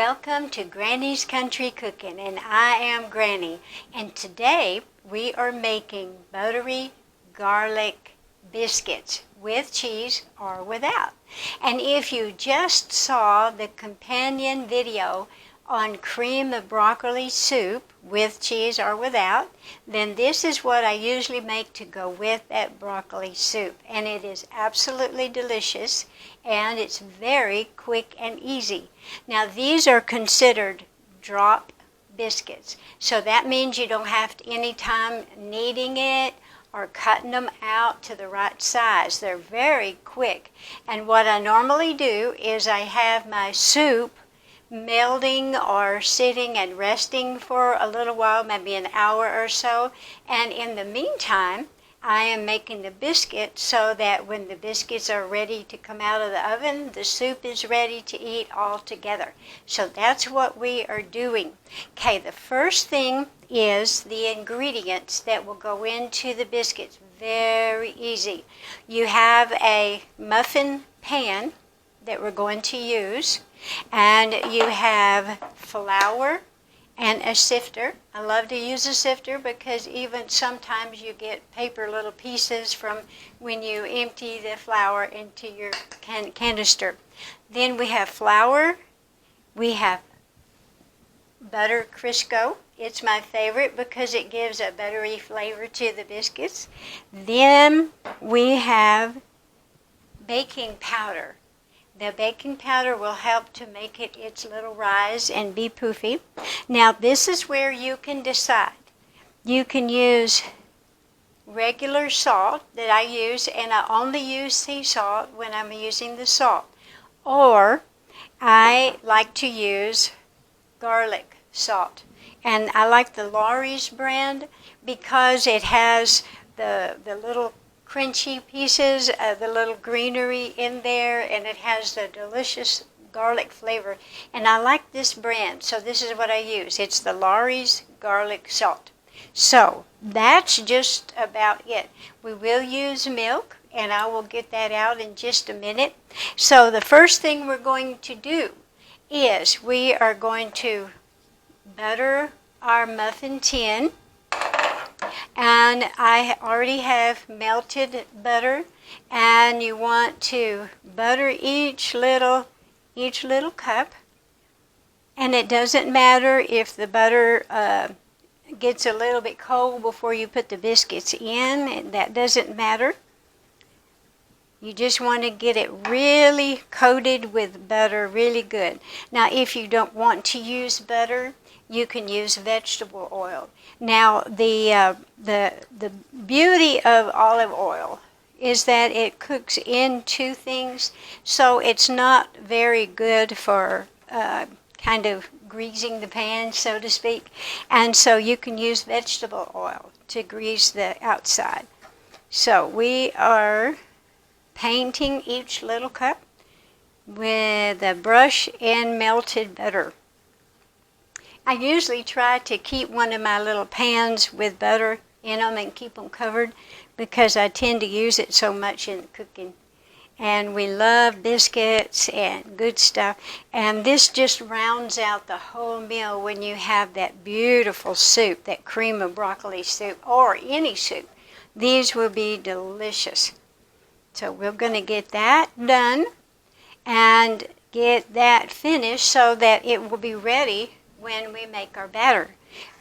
Welcome to Granny's Country Cooking, and I am Granny. And today we are making buttery garlic biscuits with cheese or without. And if you just saw the companion video on cream of broccoli soup with cheese or without, then this is what I usually make to go with that broccoli soup. And it is absolutely delicious, and it's very quick and easy. Now these are considered drop biscuits, so that means you don't have to any time kneading it or cutting them out to the right size. They're very quick. And what I normally do is I have my soup melding or sitting and resting for a little while, maybe an hour or so. And in the meantime, I am making the biscuit so that when the biscuits are ready to come out of the oven, the soup is ready to eat all together. So that's what we are doing. Okay, the first thing is the ingredients that will go into the biscuits. Very easy. You have a muffin pan that we're going to use, and you have flour and a sifter. I love to use a sifter because even sometimes you get paper little pieces from when you empty the flour into your canister. Then we have flour, we have butter Crisco. It's my favorite because it gives a buttery flavor to the biscuits. Then we have baking powder. The baking powder will help to make it its little rise and be poofy. Now this is where you can decide. You can use regular salt that I use, and I only use sea salt when I'm using the salt. Or I like to use garlic salt. And I like the Lawry's brand because it has the little crunchy pieces, the little greenery in there, and it has the delicious garlic flavor. And I like this brand, so this is what I use. It's the Lawry's garlic salt. So that's just about it. We will use milk, and I will get that out in just a minute. So the first thing we're going to do is we are going to butter our muffin tin. And I already have melted butter, and you want to butter each little cup. And it doesn't matter if the butter gets a little bit cold before you put the biscuits in. That doesn't matter. You just want to get it really coated with butter, really good. Now, if you don't want to use butter, you can use vegetable oil. Now, the beauty of olive oil is that it cooks into things, so it's not very good for kind of greasing the pan, so to speak. And so you can use vegetable oil to grease the outside. So we are painting each little cup with a brush and melted butter. I usually try to keep one of my little pans with butter in them and keep them covered because I tend to use it so much in cooking. And we love biscuits and good stuff. And this just rounds out the whole meal when you have that beautiful soup, that cream of broccoli soup, or any soup. These will be delicious. So we're going to get that done and get that finished so that it will be ready when we make our batter.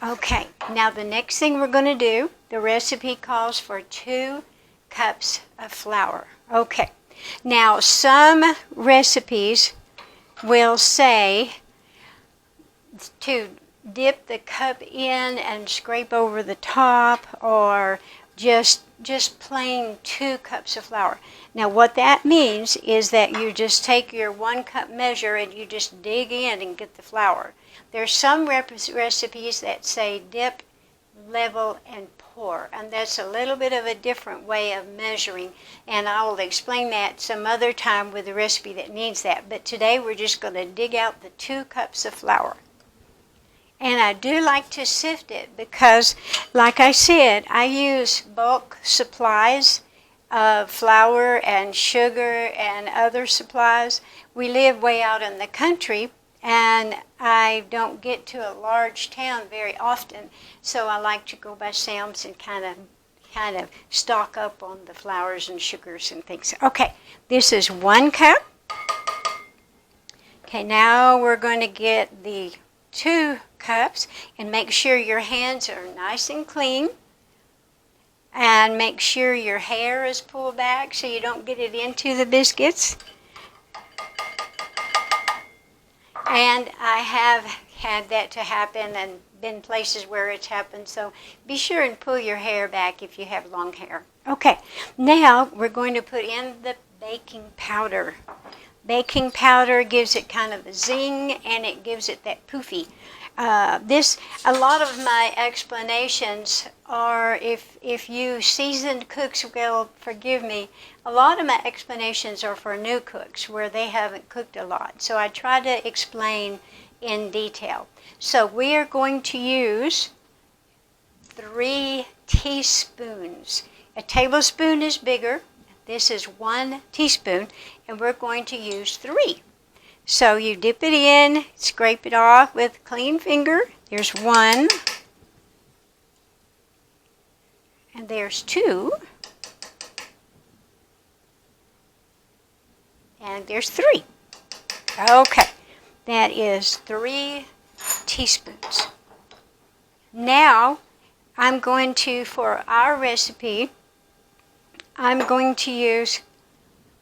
Okay, now the next thing we're going to do, the recipe calls for 2 cups of flour. Okay, now some recipes will say to dip the cup in and scrape over the top, or just plain 2 cups of flour. Now what that means is that you just take your 1 cup measure and you just dig in and get the flour. There's some recipes that say dip, level, and pour, and that's a little bit of a different way of measuring, and I will explain that some other time with a recipe that needs that. But today we're just going to dig out the 2 cups of flour. And I do like to sift it because, like I said, I use bulk supplies of flour and sugar and other supplies. We live way out in the country, and I don't get to a large town very often, so I like to go by Sam's and kind of stock up on the flours and sugars and things. Okay, this is 1 cup. Okay, now we're going to get the 2 cups, and make sure your hands are nice and clean, and make sure your hair is pulled back so you don't get it into the biscuits. And I have had that to happen and been places where it's happened, so be sure and pull your hair back if you have long hair. Okay, now we're going to put in the baking powder. Baking powder gives it kind of a zing, and it gives it that poofy. A lot of my explanations are, if you seasoned cooks will forgive me, a lot of my explanations are for new cooks where they haven't cooked a lot. So I try to explain in detail. So we are going to use 3 teaspoons. A tablespoon is bigger. This is 1 teaspoon, and we're going to use 3. So you dip it in, scrape it off with a clean finger. There's 1, and there's 2, and there's 3. Okay, that is 3 teaspoons. Now, I'm going to, for our recipe, I'm going to use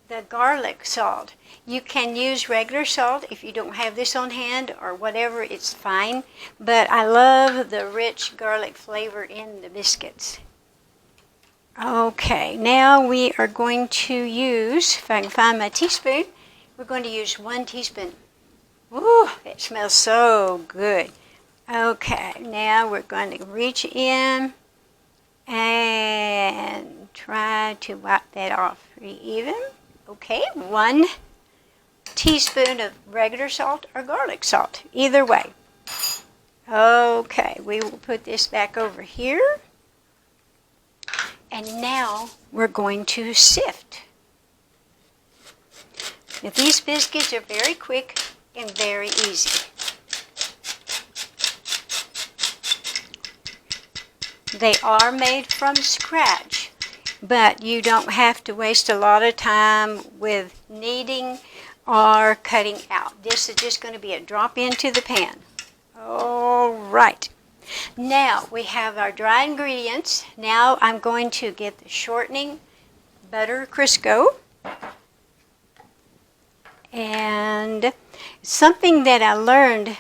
the garlic salt. You can use regular salt if you don't have this on hand or whatever, it's fine. But I love the rich garlic flavor in the biscuits. Okay, now we are going to use, if I can find my teaspoon, we're going to use 1 teaspoon. Woo, it smells so good. Okay, now we're going to reach in and try to wipe that off pretty even. Okay, 1 teaspoon of regular salt or garlic salt, either way. Okay, we will put this back over here. And now we're going to sift. Now these biscuits are very quick and very easy. They are made from scratch, but you don't have to waste a lot of time with kneading or cutting out. This is just going to be a drop into the pan. All right. Now we have our dry ingredients. Now I'm going to get the shortening butter Crisco. And something that I learned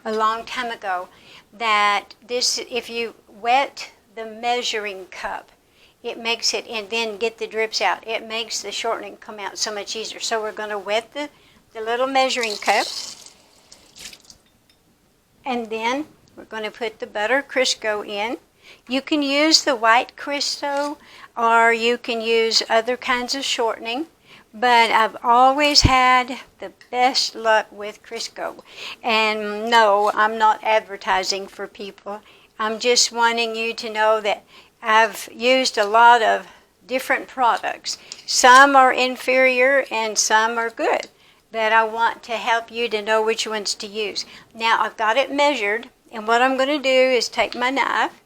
a long time ago, that this, if you wet the measuring cup, it makes it, and then get the drips out, it makes the shortening come out so much easier. So we're going to wet the little measuring cup, and then we're going to put the butter Crisco in. You can use the white Crisco, or you can use other kinds of shortening, but I've always had the best luck with Crisco. And no, I'm not advertising for people. I'm just wanting you to know that I've used a lot of different products. Some are inferior and some are good, but I want to help you to know which ones to use. Now I've got it measured, and what I'm going to do is take my knife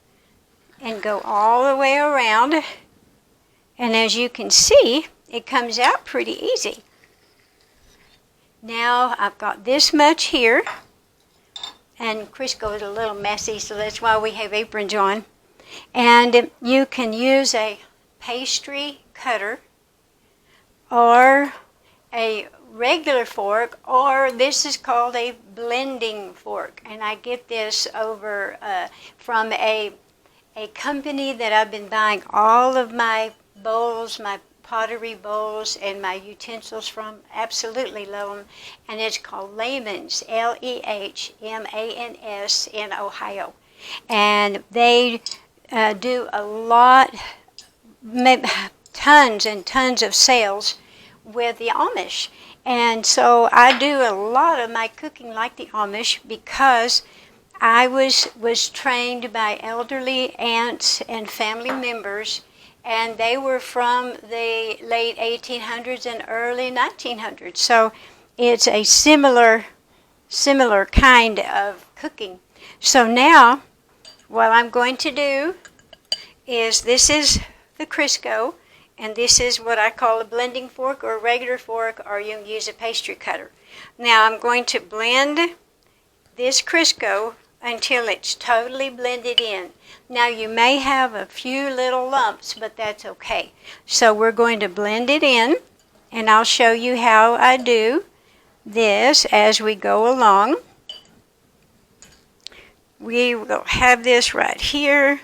and go all the way around, and as you can see, it comes out pretty easy. Now I've got this much here, and Crisco is a little messy, so that's why we have aprons on. And you can use a pastry cutter or a regular fork, or this is called a blending fork. And I get this over from a company that I've been buying all of my bowls, my pottery bowls and my utensils from. Absolutely love them. And it's called Lehman's, Lehmans, in Ohio. And they do a lot, tons and tons of sales with the Amish. And so I do a lot of my cooking like the Amish, because I was trained by elderly aunts and family members, and they were from the late 1800s and early 1900s. So it's a similar similar kind of cooking. So now what I'm going to do is, this is the Crisco, and this is what I call a blending fork or a regular fork, or you can use a pastry cutter. Now I'm going to blend this Crisco until it's totally blended in. Now you may have a few little lumps, but that's okay. So we're going to blend it in, and I'll show you how I do this as we go along. We will have this right here,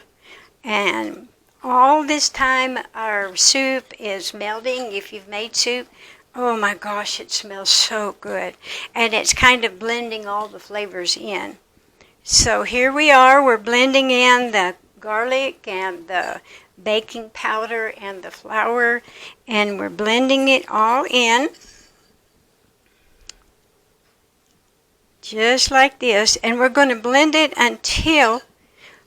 and all this time our soup is melting. If you've made soup, oh my gosh, it smells so good. And it's kind of blending all the flavors in. So here we are, we're blending in the garlic and the baking powder and the flour, and we're blending it all in. Just like this, and we're going to blend it until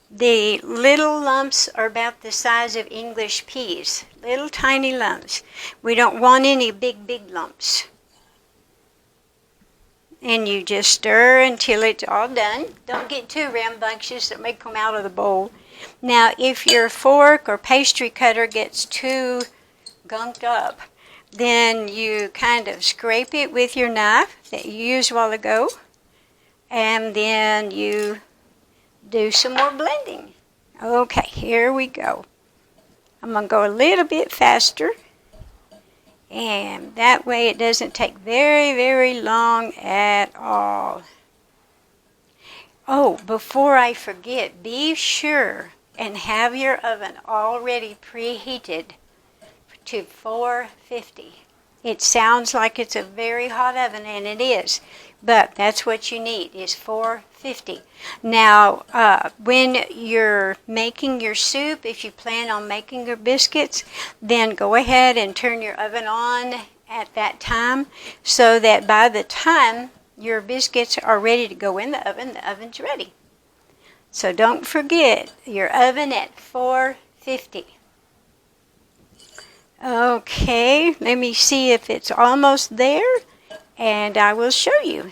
the little lumps are about the size of English peas. Little tiny lumps. We don't want any big lumps. And you just stir until it's all done. Don't get too rambunctious, it may come out of the bowl. Now, if your fork or pastry cutter gets too gunked up, then you kind of scrape it with your knife that you used a while ago, and then you do some more blending. Okay, here we go. I'm going to go a little bit faster, and that way it doesn't take very long at all. Oh, before I forget, be sure and have your oven already preheated to 450. It sounds like it's a very hot oven, and it is, but that's what you need, is 450. Now, when you're making your soup, if you plan on making your biscuits, then go ahead and turn your oven on at that time, so that by the time your biscuits are ready to go in the oven's ready. So don't forget your oven at 450. Okay, let me see if it's almost there, and I will show you.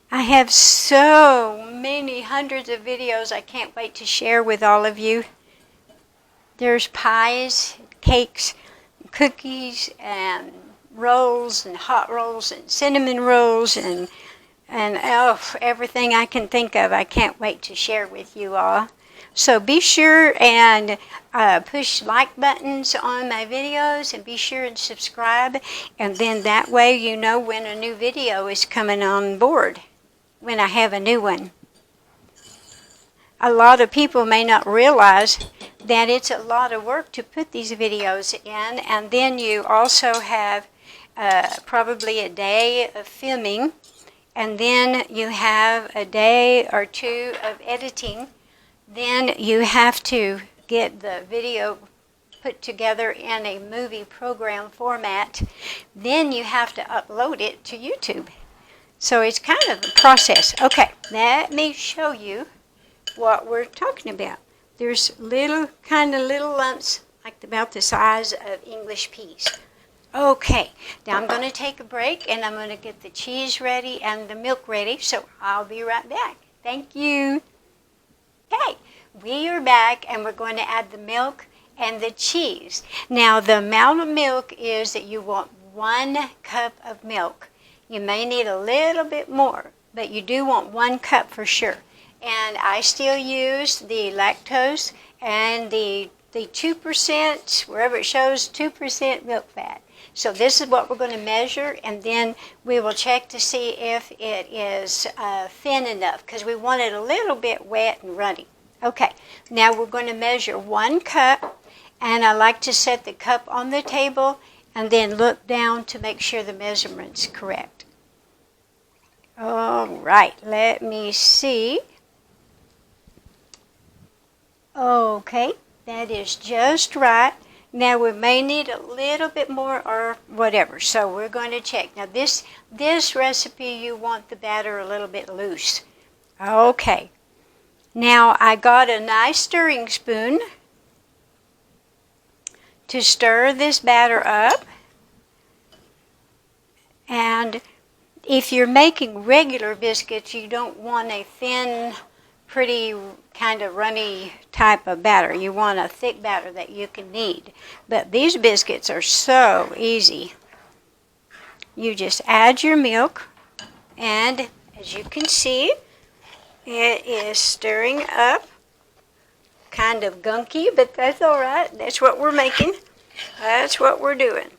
I have so many hundreds of videos I can't wait to share with all of you. There's pies, cakes, cookies, and rolls, and hot rolls, and cinnamon rolls, and everything I can think of. I can't wait to share with you all. So be sure and push like buttons on my videos, and be sure and subscribe, and then that way you know when a new video is coming on board, when I have a new one. A lot of people may not realize that it's a lot of work to put these videos in, and then you also have probably a day of filming, and then you have a day or two of editing. Then you have to get the video put together in a movie program format. Then you have to upload it to YouTube. So it's kind of a process. Okay, let me show you what we're talking about. There's little lumps, like about the size of English peas. Okay, now I'm going to take a break, and I'm going to get the cheese ready and the milk ready, so I'll be right back. Thank you. Okay, we are back, and we're going to add the milk and the cheese. Now, the amount of milk is that you want 1 cup of milk. You may need a little bit more, but you do want 1 cup for sure. And I still use the lactose and the 2%, wherever it shows 2% milk fat. So this is what we're going to measure, and then we will check to see if it is thin enough, because we want it a little bit wet and runny. Okay, now we're going to measure 1 cup, and I like to set the cup on the table and then look down to make sure the measurement's correct. All right, let me see. Okay, that is just right. Now we may need a little bit more or whatever, so we're going to check. Now this recipe, you want the batter a little bit loose. Okay, now I got a nice stirring spoon to stir this batter up, and if you're making regular biscuits, you don't want a thin, pretty, kind of runny type of batter. You want a thick batter that you can knead. But these biscuits are so easy. You just add your milk, and as you can see, it is stirring up. Kind of gunky, but that's all right. That's what we're making. That's what we're doing.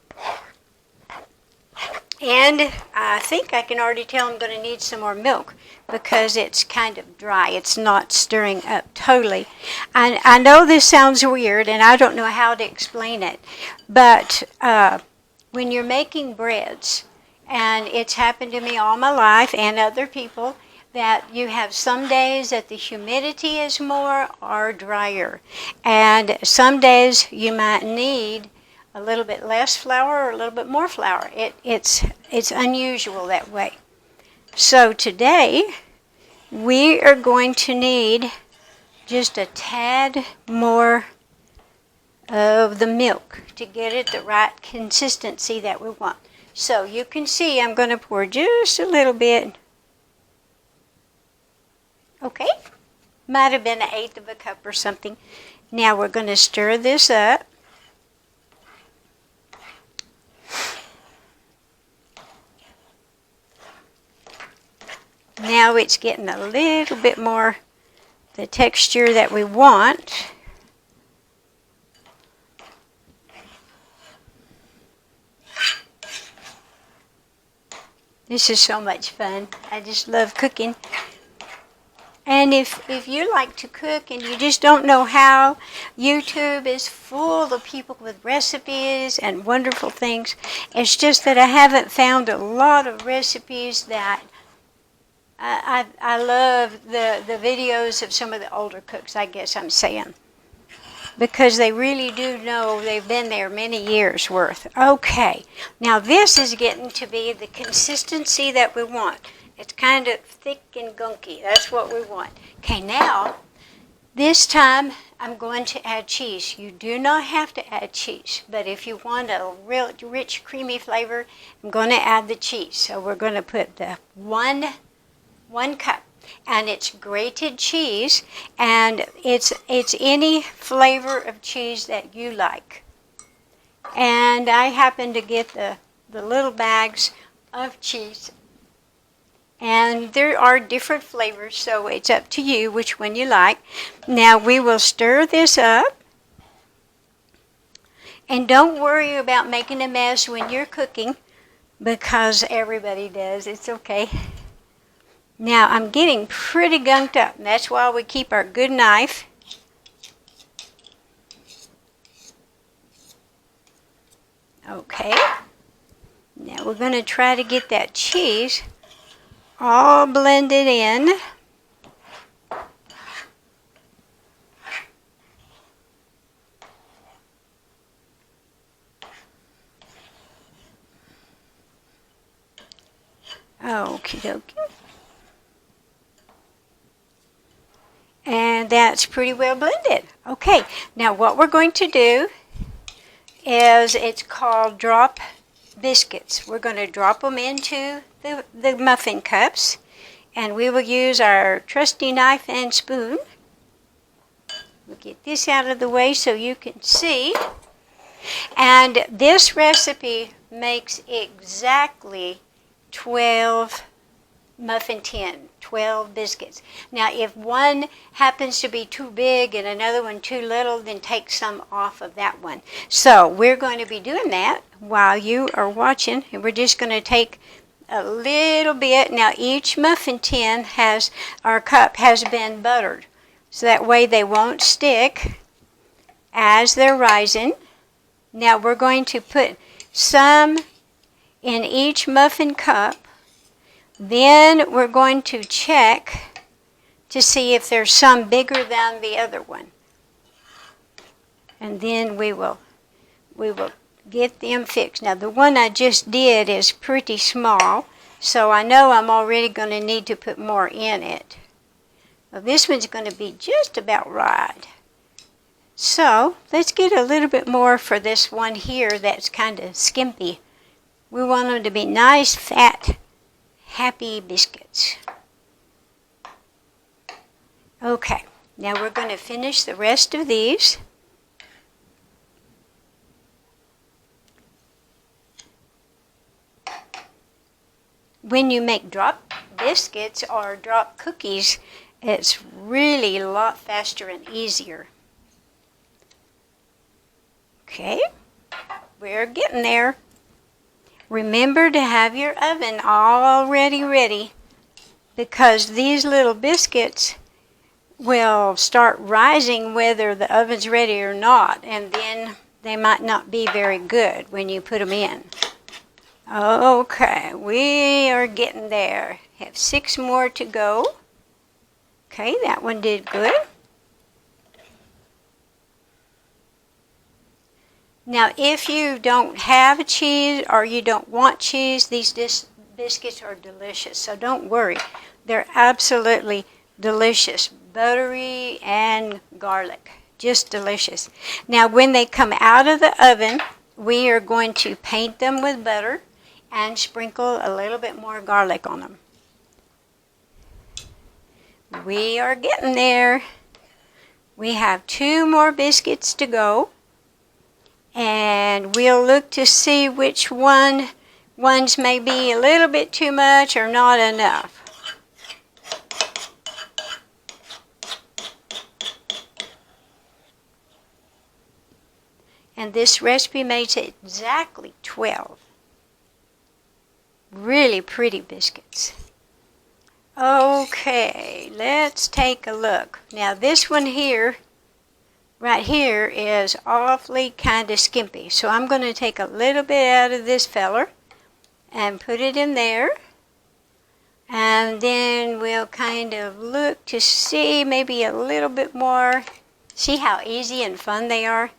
And I think I can already tell I'm going to need some more milk because it's kind of dry. It's not stirring up totally. I know this sounds weird, and I don't know how to explain it, but when you're making breads, and it's happened to me all my life and other people, that you have some days that the humidity is more or drier. And some days you might need a little bit less flour or a little bit more flour. It's unusual that way. So today we are going to need just a tad more of the milk to get it the right consistency that we want. So you can see I'm going to pour just a little bit. Okay, might have been 1/8 of a cup or something. Now we're going to stir this up. Now it's getting a little bit more the texture that we want. This is so much fun. I just love cooking. And if you like to cook and you just don't know how, YouTube is full of people with recipes and wonderful things. It's just that I haven't found a lot of recipes that I love the videos of some of the older cooks, I guess I'm saying. Because they really do know they've been there many years worth. Okay, now this is getting to be the consistency that we want. It's kind of thick and gunky. That's what we want. Okay, now, this time I'm going to add cheese. You do not have to add cheese, but if you want a real rich, creamy flavor, I'm going to add the cheese. So we're going to put the one cup, and it's grated cheese, and it's any flavor of cheese that you like. And I happen to get the little bags of cheese. And there are different flavors, so it's up to you which one you like. Now we will stir this up. And don't worry about making a mess when you're cooking, because everybody does. It's okay. Now I'm getting pretty gunked up, and that's why we keep our good knife. Okay. Now we're going to try to get that cheese all blended in. Okie dokie. And that's pretty well blended. Okay, now what we're going to do is, it's called drop biscuits. We're going to drop them into the muffin cups, and we will use our trusty knife and spoon. We'll get this out of the way so you can see. And this recipe makes exactly 12 muffin tin, 12 biscuits. Now if one happens to be too big and another one too little, then take some off of that one. So we're going to be doing that while you are watching, and we're just going to take a little bit. Now each muffin tin has, our cup has been buttered, so that way they won't stick as they're rising. Now we're going to put some in each muffin cup. Then we're going to check to see if there's some bigger than the other one. And then we will get them fixed. Now the one I just did is pretty small, so I know I'm already going to need to put more in it. Well, this one's going to be just about right. So let's get a little bit more for this one here that's kind of skimpy. We want them to be nice, fat, happy biscuits. Okay, now we're going to finish the rest of these. When you make drop biscuits or drop cookies, it's really a lot faster and easier. Okay, we're getting there. Remember to have your oven already ready, because these little biscuits will start rising whether the oven's ready or not, and then they might not be very good when you put them in. Okay, we are getting there. Have 6 more to go. Okay, that one did good. Now, if you don't have a cheese or you don't want cheese, these biscuits are delicious, so don't worry. They're absolutely delicious. Buttery and garlic, just delicious. Now, when they come out of the oven, we are going to paint them with butter and sprinkle a little bit more garlic on them. We are getting there. We have 2 more biscuits to go. And we'll look to see which ones may be a little bit too much or not enough. And this recipe makes exactly 12. Really pretty biscuits. Okay, let's take a look. Now this one here, right here, is awfully kind of skimpy. So I'm going to take a little bit out of this feller and put it in there. And then we'll kind of look to see maybe a little bit more. See how easy and fun they are?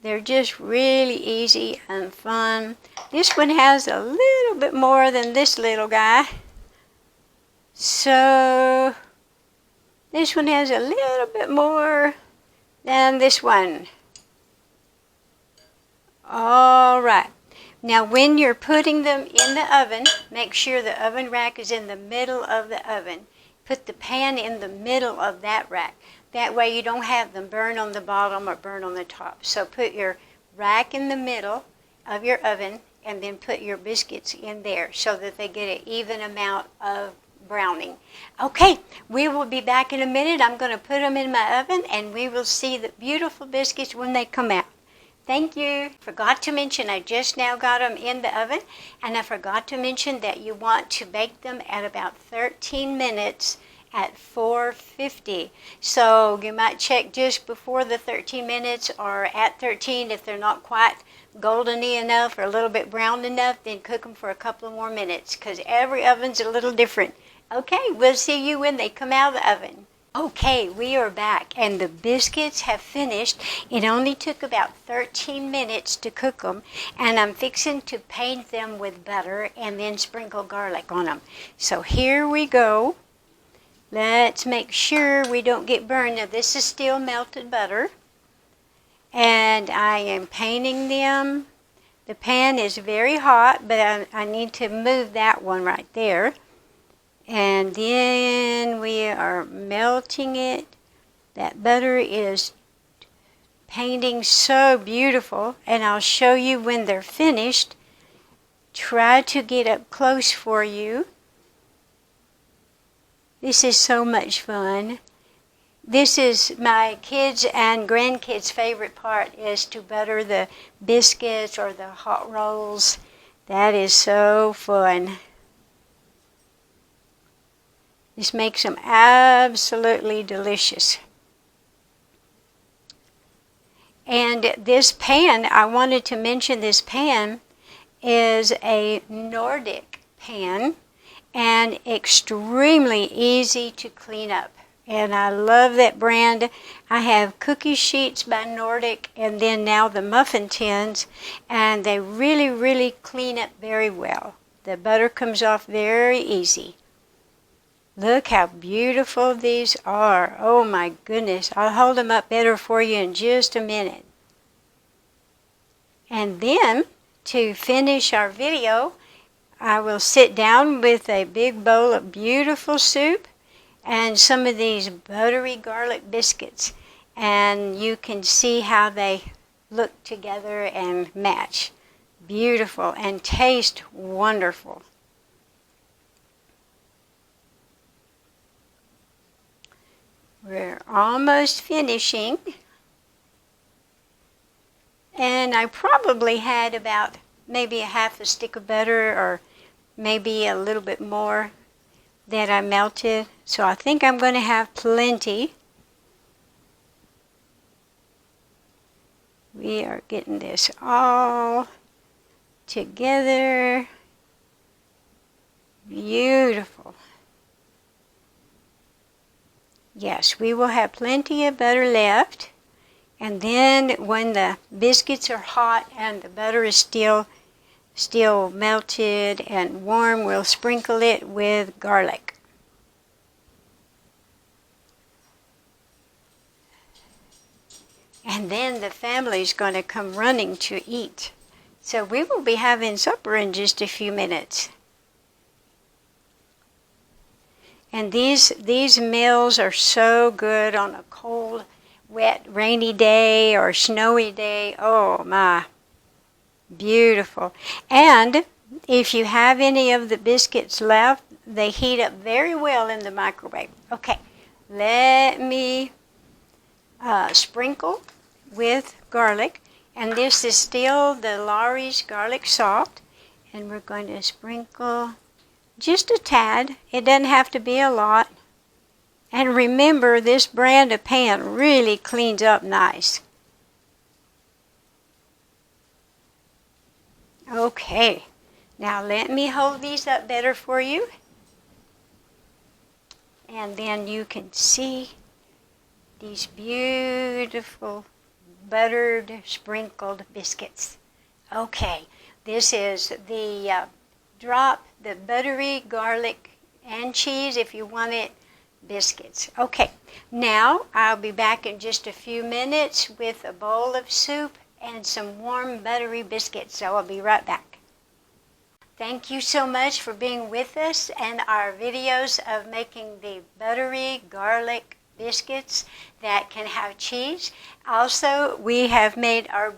They're just really easy and fun. This one has a little bit more than this little guy. So this one has a little bit more than this one. All right. Now when you're putting them in the oven, make sure the oven rack is in the middle of the oven. Put the pan in the middle of that rack. That way you don't have them burn on the bottom or burn on the top. So put your rack in the middle of your oven and then put your biscuits in there so that they get an even amount of browning. Okay, we will be back in a minute. I'm going to put them in my oven and we will see the beautiful biscuits when they come out. Thank you. Forgot to mention I just now got them in the oven, and I forgot to mention that you want to bake them at about 13 minutes at 450. So you might check just before the 13 minutes or at 13. If they're not quite goldeny enough or a little bit brown enough, then cook them for a couple of more minutes, because every oven's a little different. Okay, we'll see you when they come out of the oven. Okay, we are back, and the biscuits have finished. It only took about 13 minutes to cook them, and I'm fixing to paint them with butter and then sprinkle garlic on them. So here we go. Let's make sure we don't get burned. Now this is still melted butter, and I am painting them. The pan is very hot, but I need to move that one right there. And then we are melting it. That butter is painting so beautiful, and I'll show you when they're finished. Try to get up close for you. This is so much fun. This is my kids' and grandkids' favorite part, is to butter the biscuits or the hot rolls. That is so fun. This makes them absolutely delicious. And this pan, I wanted to mention this pan is a Nordic pan and extremely easy to clean up. And I love that brand. I have cookie sheets by Nordic, and then now the muffin tins, and they really, really clean up very well. The butter comes off very easy. Look how beautiful these are. Oh my goodness. I'll hold them up better for you in just a minute. And then, to finish our video, I will sit down with a big bowl of beautiful soup and some of these buttery garlic biscuits, and you can see how they look together and match. Beautiful and taste wonderful. We're almost finishing, and I probably had about maybe a half a stick of butter or maybe a little bit more that I melted. So I think I'm going to have plenty. We are getting this all together. Beautiful. Yes, we will have plenty of butter left. And then when the biscuits are hot and the butter is still melted and warm, we'll sprinkle it with garlic. And then the family's going to come running to eat. So we will be having supper in just a few minutes. And these meals are so good on a cold, wet, rainy day or snowy day. Oh my, beautiful. And if you have any of the biscuits left, they heat up very well in the microwave. Okay, let me sprinkle with garlic. And this is still the Lawry's garlic salt. And we're going to sprinkle just a tad. It doesn't have to be a lot. And remember, this brand of pan really cleans up nice. Okay, now let me hold these up better for you. And then you can see these beautiful buttered sprinkled biscuits. Okay, this is the the buttery garlic and cheese, if you want it, biscuits. Okay, now I'll be back in just a few minutes with a bowl of soup and some warm buttery biscuits, so I'll be right back. Thank you so much for being with us and our videos of making the buttery garlic biscuits that can have cheese. Also, we have made our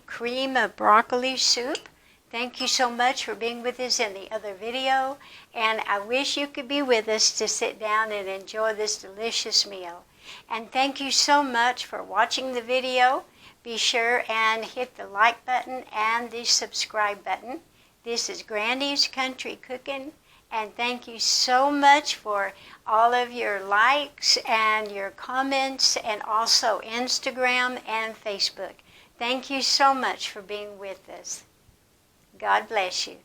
cream of broccoli soup. Thank you so much for being with us in the other video, and I wish you could be with us to sit down and enjoy this delicious meal. And thank you so much for watching the video. Be sure and hit the like button and the subscribe button. This is Granny's Country Cooking, and thank you so much for all of your likes and your comments, and also Instagram and Facebook. Thank you so much for being with us. God bless you.